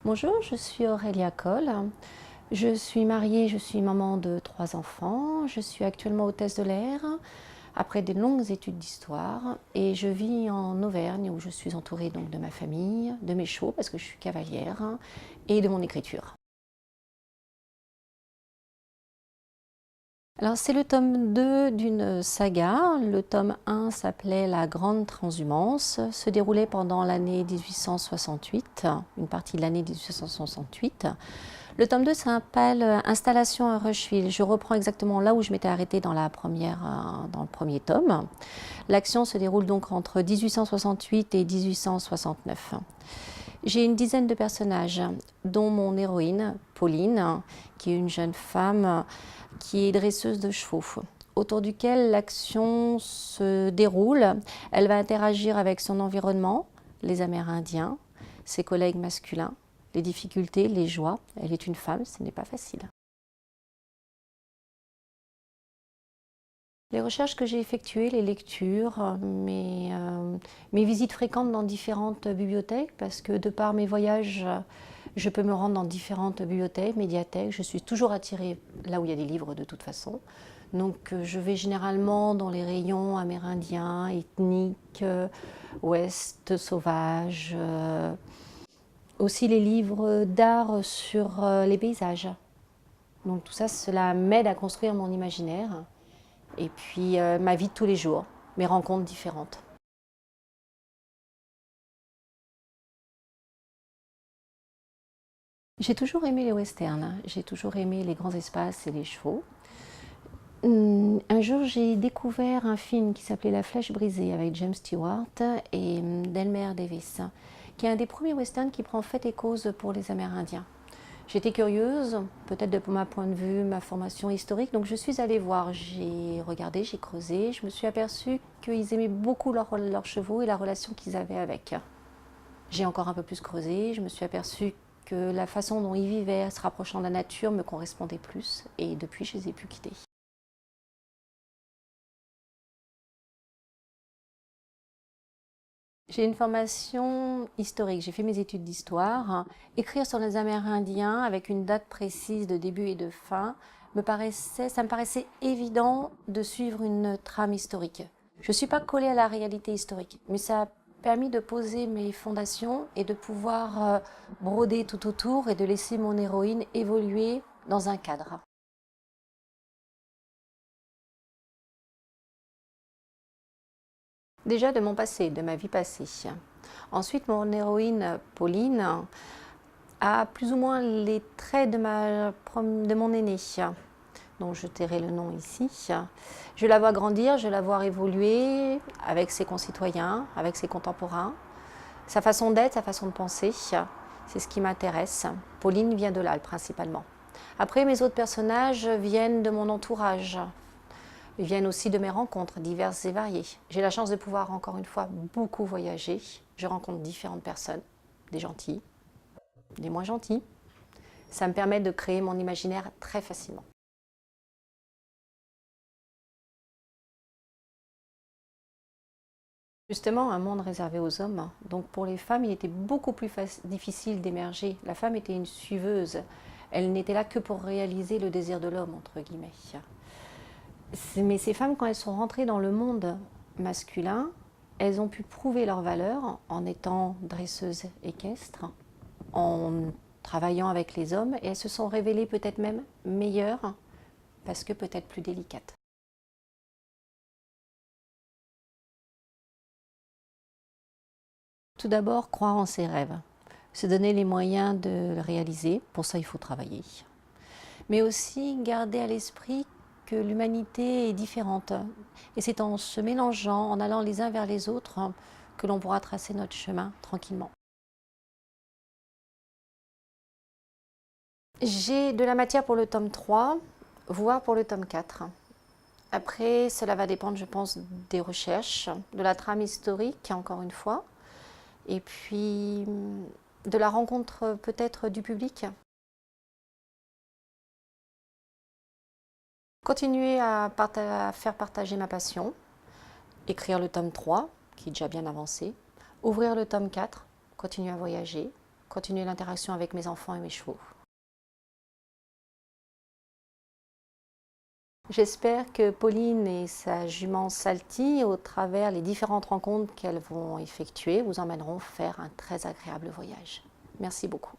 Bonjour, je suis Aurélia Coll. Je suis mariée, je suis maman de 3 enfants. Je suis actuellement hôtesse de l'air après de longues études d'histoire et je vis en Auvergne où je suis entourée donc de ma famille, de mes chevaux parce que je suis cavalière et de mon écriture. Alors c'est le tome 2 d'une saga. Le tome 1 s'appelait La Grande Transhumance, se déroulait pendant l'année 1868, une partie de l'année 1868. Le tome 2 s'appelle Installation à Rushville. Je reprends exactement là où je m'étais arrêtée dans le premier tome. L'action se déroule donc entre 1868 et 1869. J'ai une dizaine de personnages, dont mon héroïne, Pauline, qui est une jeune femme qui est dresseuse de chevaux, autour duquel l'action se déroule. Elle va interagir avec son environnement, les Amérindiens, ses collègues masculins, les difficultés, les joies. Elle est une femme, ce n'est pas facile. Les recherches que j'ai effectuées, les lectures, mes visites fréquentes dans différentes bibliothèques, parce que de par mes voyages, je peux me rendre dans différentes bibliothèques, médiathèques. Je suis toujours attirée là où il y a des livres de toute façon. Donc je vais généralement dans les rayons amérindiens, ethniques, ouest, sauvages. Aussi les livres d'art sur les paysages. Donc tout ça, cela m'aide à construire mon imaginaire. Et puis ma vie de tous les jours, mes rencontres différentes. J'ai toujours aimé les westerns, j'ai toujours aimé les grands espaces et les chevaux. Un jour, j'ai découvert un film qui s'appelait La Flèche brisée avec James Stewart et Delmer Davis, qui est un des premiers westerns qui prend fait et cause pour les Amérindiens. J'étais curieuse, peut-être de ma point de vue, ma formation historique, donc je suis allée voir, j'ai regardé, j'ai creusé, je me suis aperçue qu'ils aimaient beaucoup leurs chevaux et la relation qu'ils avaient avec. J'ai encore un peu plus creusé, je me suis aperçue que la façon dont ils vivaient, se rapprochant de la nature, me correspondait plus, et depuis, je les ai pu quitter. J'ai une formation historique, j'ai fait mes études d'histoire. Écrire sur les Amérindiens avec une date précise de début et de fin, ça me paraissait évident de suivre une trame historique. Je ne suis pas collée à la réalité historique, mais ça a permis de poser mes fondations et de pouvoir broder tout autour et de laisser mon héroïne évoluer dans un cadre. Déjà de mon passé, de ma vie passée. Ensuite, mon héroïne, Pauline, a plus ou moins les traits de mon aîné, dont je tairai le nom ici. Je la vois grandir, je la vois évoluer avec ses concitoyens, avec ses contemporains. Sa façon d'être, sa façon de penser, c'est ce qui m'intéresse. Pauline vient de là, principalement. Après, mes autres personnages viennent de mon entourage. Ils viennent aussi de mes rencontres diverses et variées. J'ai la chance de pouvoir, encore une fois, beaucoup voyager. Je rencontre différentes personnes, des gentils, des moins gentils. Ça me permet de créer mon imaginaire très facilement. Justement, un monde réservé aux hommes. Donc pour les femmes, il était beaucoup plus difficile d'émerger. La femme était une suiveuse. Elle n'était là que pour réaliser le désir de l'homme, entre guillemets. Mais ces femmes, quand elles sont rentrées dans le monde masculin, elles ont pu prouver leur valeur en étant dresseuses équestres, en travaillant avec les hommes, et elles se sont révélées peut-être même meilleures, parce que peut-être plus délicates. Tout d'abord, croire en ses rêves, se donner les moyens de le réaliser, pour ça il faut travailler. Mais aussi garder à l'esprit que l'humanité est différente. Et c'est en se mélangeant, en allant les uns vers les autres, que l'on pourra tracer notre chemin tranquillement. J'ai de la matière pour le tome 3, voire pour le tome 4. Après, cela va dépendre, je pense, des recherches, de la trame historique, encore une fois, et puis de la rencontre peut-être du public. Continuer à faire partager ma passion, écrire le tome 3, qui est déjà bien avancé, ouvrir le tome 4, continuer à voyager, continuer l'interaction avec mes enfants et mes chevaux. J'espère que Pauline et sa jument Salty, au travers les différentes rencontres qu'elles vont effectuer, vous emmèneront faire un très agréable voyage. Merci beaucoup.